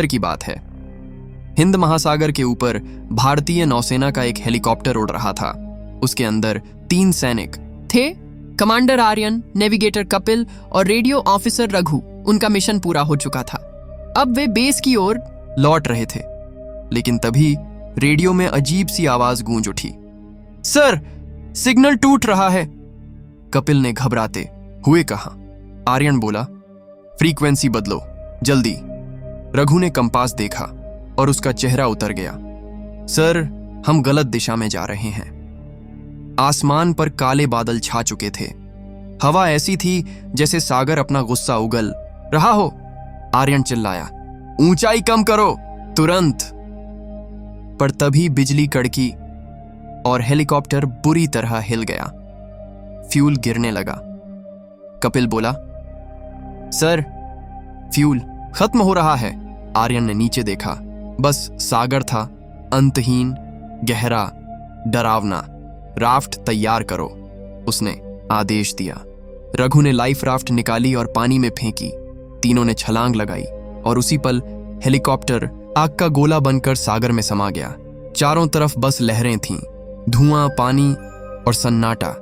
की बात है। हिंद महासागर के ऊपर भारतीय नौसेना का एक हेलीकॉप्टर उड़ रहा था। उसके अंदर 3 सैनिक थे, कमांडर आर्यन, नेविगेटर कपिल और रेडियो ऑफिसर रघु। उनका मिशन पूरा हो चुका था। अब वे बेस की ओर लौट रहे थे, लेकिन तभी रेडियो में अजीब सी आवाज गूंज उठी। सर, सिग्नल टूट रहा है, कपिल ने घबराते हुए कहा। आर्यन बोला, फ्रीक्वेंसी बदलो जल्दी। रघु ने कंपास देखा और उसका चेहरा उतर गया। सर, हम गलत दिशा में जा रहे हैं। आसमान पर काले बादल छा चुके थे। हवा ऐसी थी जैसे सागर अपना गुस्सा उगल रहा हो। आर्यन चिल्लाया, ऊंचाई कम करो तुरंत। पर तभी बिजली कड़की और हेलीकॉप्टर बुरी तरह हिल गया। फ्यूल गिरने लगा। कपिल बोला, सर, फ्यूल खत्म हो रहा है। आर्यन ने नीचे देखा। बस सागर था, अंतहीन, गहरा, डरावना। राफ्ट तैयार करो, उसने आदेश दिया। रघु ने लाइफ राफ्ट निकाली और पानी में फेंकी। तीनों ने छलांग लगाई और उसी पल हेलीकॉप्टर आग का गोला बनकर सागर में समा गया। चारों तरफ बस लहरें थीं, धुआं, पानी और सन्नाटा।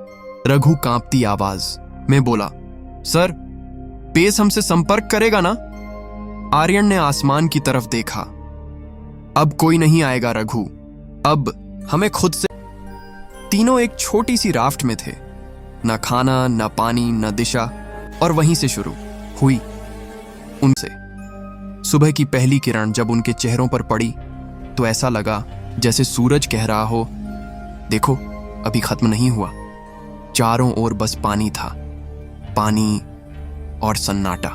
रघु कांपती आवाज में बोला, सर, बेस हमसे संपर्क करेगा ना? आर्यन ने आसमान की तरफ देखा। अब कोई नहीं आएगा रघु, अब हमें खुद से। तीनों एक छोटी सी राफ्ट में थे, न खाना, न पानी, न दिशा, और वहीं से शुरू हुई उनसे। सुबह की पहली किरण जब उनके चेहरों पर पड़ी तो ऐसा लगा जैसे सूरज कह रहा हो, देखो, अभी खत्म नहीं हुआ। चारों ओर बस पानी था, पानी और सन्नाटा।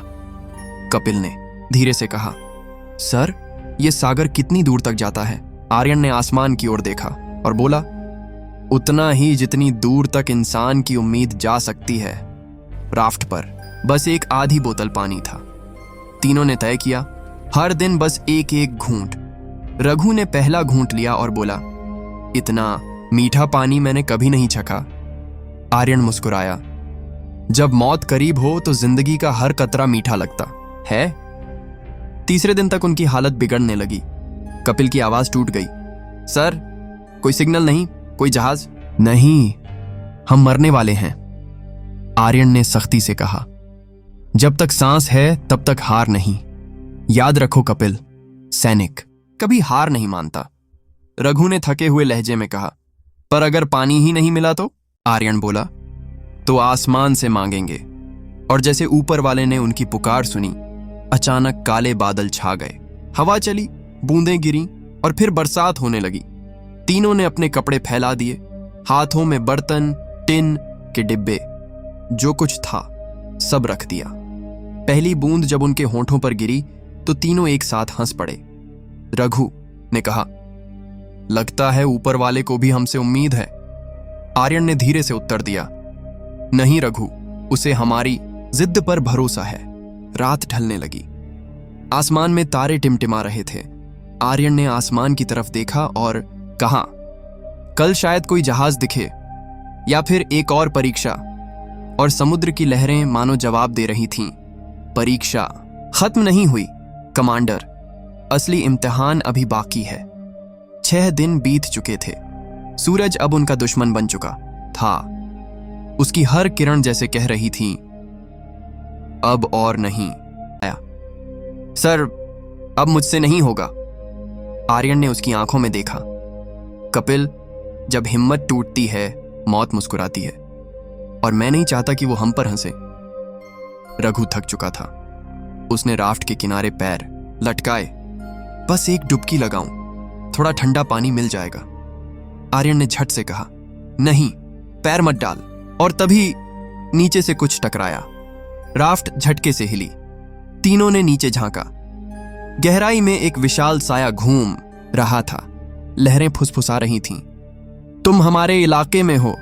कपिल ने धीरे से कहा, सर, यह सागर कितनी दूर तक जाता है? आर्यन ने आसमान की ओर देखा और बोला, उतना ही जितनी दूर तक इंसान की उम्मीद जा सकती है। राफ्ट पर बस एक आधी बोतल पानी था। तीनों ने तय किया, हर दिन बस एक एक घूंट। रघु ने पहला घूंट लिया और बोला, इतना मीठा पानी मैंने कभी नहीं चखा। आर्यन मुस्कुराया, जब मौत करीब हो तो जिंदगी का हर कतरा मीठा लगता है। तीसरे दिन तक उनकी हालत बिगड़ने लगी। कपिल की आवाज टूट गई, सर, कोई सिग्नल नहीं, कोई जहाज नहीं, हम मरने वाले हैं। आर्यन ने सख्ती से कहा, जब तक सांस है तब तक हार नहीं। याद रखो कपिल, सैनिक कभी हार नहीं मानता। रघु ने थके हुए लहजे में कहा, पर अगर पानी ही नहीं मिला तो? आर्यन बोला, तो आसमान से मांगेंगे। और जैसे ऊपर वाले ने उनकी पुकार सुनी, अचानक काले बादल छा गए। हवा चली, बूंदें गिरी और फिर बरसात होने लगी। तीनों ने अपने कपड़े फैला दिए, हाथों में बर्तन, टिन के डिब्बे, जो कुछ था सब रख दिया। पहली बूंद जब उनके होंठों पर गिरी तो तीनों एक साथ हंस पड़े। रघु ने कहा, लगता है ऊपर वाले को भी हमसे उम्मीद है। आर्यन ने धीरे से उत्तर दिया, नहीं रघु, उसे हमारी जिद पर भरोसा है। रात ढलने लगी। आसमान में तारे टिमटिमा रहे थे। आर्यन ने आसमान की तरफ देखा और कहा, कल शायद कोई जहाज दिखे या फिर एक और परीक्षा। और समुद्र की लहरें मानो जवाब दे रही थीं, परीक्षा खत्म नहीं हुई कमांडर, असली इम्तिहान अभी बाकी है। 6 दिन बीत चुके थे। सूरज अब उनका दुश्मन बन चुका था। उसकी हर किरण जैसे कह रही थी, अब और नहीं आया। सर, अब मुझसे नहीं होगा। आर्यन ने उसकी आंखों में देखा। कपिल, जब हिम्मत टूटती है मौत मुस्कुराती है, और मैं नहीं चाहता कि वो हम पर हंसे। रघु थक चुका था। उसने राफ्ट के किनारे पैर लटकाए, बस एक डुबकी लगाऊं, थोड़ा ठंडा पानी मिल जाएगा। आर्यन ने झट से कहा, नहीं, पैर मत डाल। और तभी नीचे से कुछ टकराया। राफ्ट झटके से हिली। तीनों ने नीचे झांका। गहराई में एक विशाल साया घूम रहा था। लहरें फुसफुसा रही थीं। तुम हमारे इलाके में हो।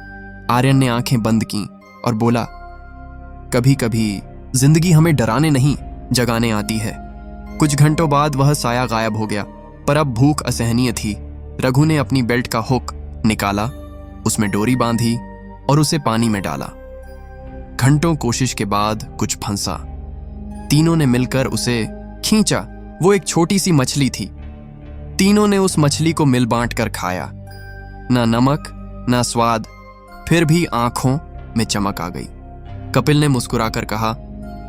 आर्यन ने आंखें बंद की और बोला, कभी कभी जिंदगी हमें डराने नहीं, जगाने आती है। कुछ घंटों बाद वह साया गायब हो गया, पर अब भूख असहनीय थी। रघु ने अपनी बेल्ट का हुक निकाला, उसमें डोरी बांधी और उसे पानी में डाला। घंटों कोशिश के बाद कुछ फंसा। तीनों ने मिलकर उसे खींचा, वो एक छोटी सी मछली थी। तीनों ने उस मछली को मिल बांट कर खाया। ना नमक ना स्वाद, फिर भी आंखों में चमक आ गई। कपिल ने मुस्कुराकर कहा,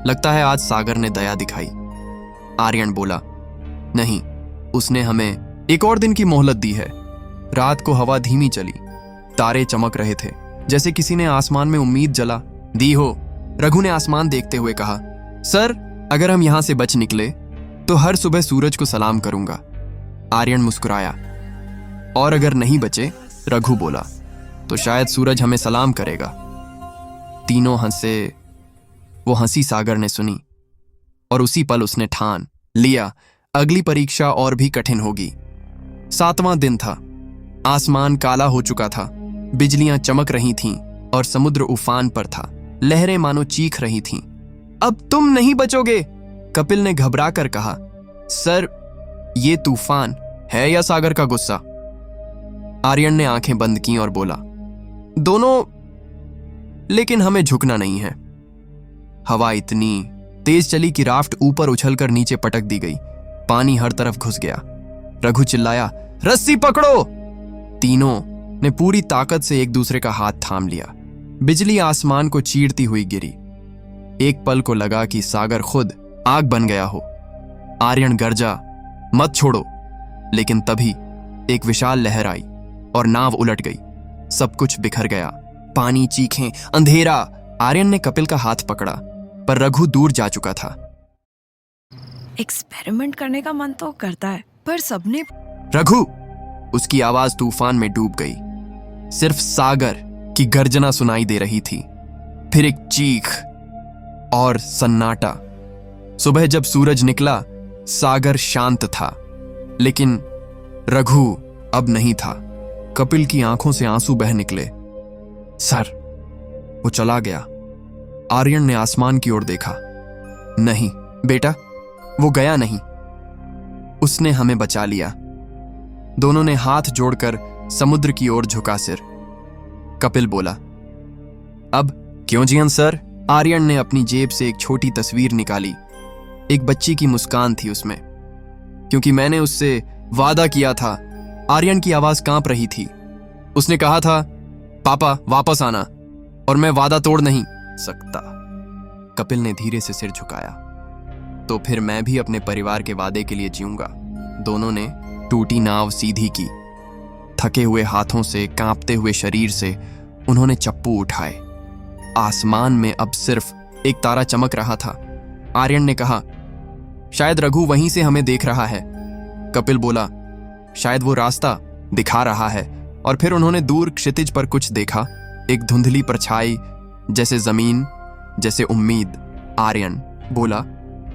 लगता है आज सागर ने दया दिखाई। आर्यन बोला, नहीं, उसने हमें एक और दिन की मोहलत दी है। रात को हवा धीमी चली, तारे चमक रहे थे, जैसे किसी ने आसमान में उम्मीद जला दी हो। रघु ने आसमान देखते हुए कहा, सर, अगर हम यहां से बच निकले तो हर सुबह सूरज को सलाम करूंगा। आर्यन मुस्कुराया। और अगर नहीं बचे, रघु बोला, तो शायद सूरज हमें सलाम करेगा। तीनों हंसे। वो हंसी सागर ने सुनी और उसी पल उसने ठान लिया, अगली परीक्षा और भी कठिन होगी। 7वां दिन था। आसमान काला हो चुका था, बिजलियां चमक रही थीं और समुद्र उफान पर था। लहरें मानो चीख रही थीं। अब तुम नहीं बचोगे, कपिल ने घबरा कर कहा। सर, ये तूफान है या सागर का गुस्सा? आर्यन ने आंखें बंद की और बोला, दोनों, लेकिन हमें झुकना नहीं है। हवा इतनी तेज चली कि राफ्ट ऊपर उछलकर नीचे पटक दी गई। पानी हर तरफ घुस गया। रघु चिल्लाया, रस्सी पकड़ो। तीनों ने पूरी ताकत से एक दूसरे का हाथ थाम लिया। बिजली आसमान को चीरती हुई गिरी। एक पल को लगा कि सागर खुद आग बन गया हो। आर्यन गरजा, मत छोड़ो। लेकिन तभी एक विशाल लहर आई और नाव उलट गई। सब कुछ बिखर गया। पानी, चीखें, अंधेरा। आर्यन ने कपिल का हाथ पकड़ा, पर रघु दूर जा चुका था। एक्सपेरिमेंट करने का मन तो करता है, पर सबने रघु! उसकी आवाज तूफान में डूब गई। सिर्फ सागर की गर्जना सुनाई दे रही थी। फिर एक चीख और सन्नाटा। सुबह जब सूरज निकला, सागर शांत था, लेकिन रघु अब नहीं था। कपिल की आंखों से आंसू बह निकले। सर, वो चला गया। आर्यन ने आसमान की ओर देखा। नहीं बेटा, वो गया नहीं, उसने हमें बचा लिया। दोनों ने हाथ जोड़कर समुद्र की ओर झुका सिर। कपिल बोला, अब क्यों जियन सर? आर्यन ने अपनी जेब से एक छोटी तस्वीर निकाली। एक बच्ची की मुस्कान थी उसमें। क्योंकि मैंने उससे वादा किया था। आर्यन की आवाज कांप रही थी। उसने कहा था, पापा वापस आना, और मैं वादा तोड़ नहीं सकता। कपिल ने धीरे से सिर झुकाया। तो फिर मैं भी अपने परिवार के वादे के लिए जीऊंगा। दोनों ने टूटी नाव सीधी की। थके हुए हाथों से, कांपते हुए शरीर से उन्होंने चप्पू उठाए। आसमान में अब सिर्फ एक तारा चमक रहा था। आर्यन ने कहा, शायद रघु वहीं से हमें देख रहा है। कपिल बोला, शायद वो रास्ता दिखा रहा है। और फिर उन्होंने दूर क्षितिज पर कुछ देखा, एक धुंधली परछाई, जैसे जमीन, जैसे उम्मीद। आर्यन बोला,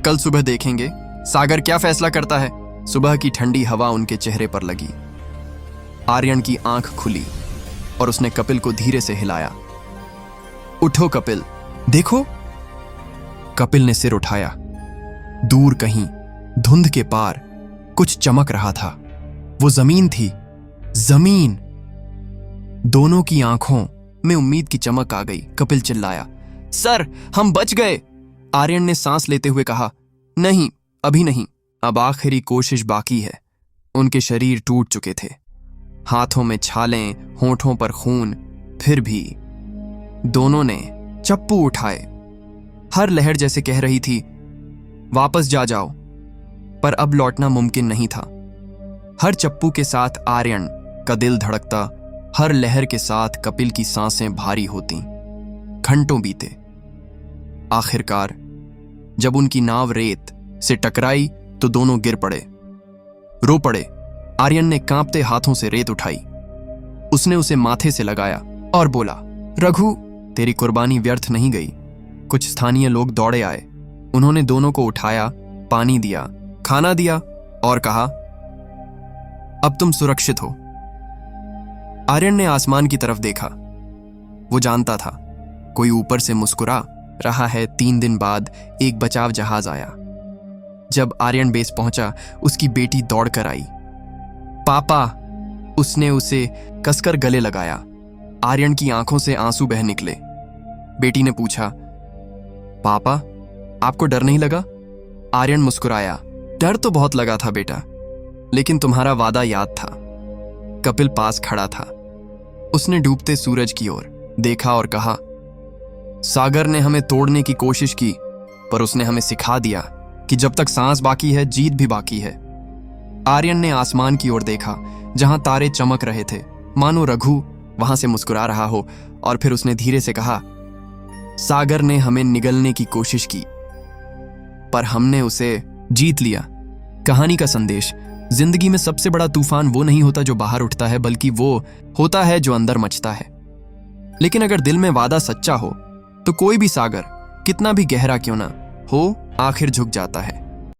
कल सुबह देखेंगे सागर क्या फैसला करता है। सुबह की ठंडी हवा उनके चेहरे पर लगी। आर्यन की आंख खुली और उसने कपिल को धीरे से हिलाया। उठो कपिल, देखो। कपिल ने सिर उठाया। दूर कहीं धुंध के पार कुछ चमक रहा था। वो जमीन थी, जमीन। दोनों की आंखों में उम्मीद की चमक आ गई। कपिल चिल्लाया, सर, हम बच गए। आर्यन ने सांस लेते हुए कहा, नहीं, अभी नहीं, अब आखिरी कोशिश बाकी है। उनके शरीर टूट चुके थे, हाथों में छालें, होंठों पर खून। फिर भी दोनों ने चप्पू उठाए। हर लहर जैसे कह रही थी, वापस जा जाओ, पर अब लौटना मुमकिन नहीं था। हर चप्पू के साथ आर्यन का दिल धड़कता, हर लहर के साथ कपिल की सांसें भारी होती। घंटों बीते। आखिरकार जब उनकी नाव रेत से टकराई तो दोनों गिर पड़े, रो पड़े। आर्यन ने कांपते हाथों से रेत उठाई। उसने उसे माथे से लगाया और बोला, रघु, तेरी कुर्बानी व्यर्थ नहीं गई। कुछ स्थानीय लोग दौड़े आए। उन्होंने दोनों को उठाया, पानी दिया, खाना दिया और कहा, अब तुम सुरक्षित हो। आर्यन ने आसमान की तरफ देखा। वो जानता था कोई ऊपर से मुस्कुरा रहा है। 3 दिन बाद एक बचाव जहाज आया। जब आर्यन बेस पहुंचा, उसकी बेटी दौड़कर आई। पापा, उसने उसे कसकर गले लगाया। आर्यन की आंखों से आंसू बह निकले। बेटी ने पूछा, पापा, आपको डर नहीं लगा? आर्यन मुस्कुराया, डर तो बहुत लगा था बेटा, लेकिन तुम्हारा वादा याद था। कपिल पास खड़ा था। उसने डूबते सूरज की ओर देखा और कहा, सागर ने हमें तोड़ने की कोशिश की, पर उसने हमें सिखा दिया कि जब तक सांस बाकी है, जीत भी बाकी है। आर्यन ने आसमान की ओर देखा, जहां तारे चमक रहे थे, मानो रघु वहां से मुस्कुरा रहा हो, और फिर उसने धीरे से कहा, सागर ने हमें निगलने की कोशिश की, पर हमने उसे जीत लिया। कहानी का संदेश: जिंदगी में सबसे बड़ा तूफान वो नहीं होता जो बाहर उठता है, बल्कि वो होता है जो अंदर मचता है। लेकिन अगर दिल में वादा सच्चा हो, तो कोई भी सागर कितना भी गहरा क्यों ना हो, आखिर झुक जाता है।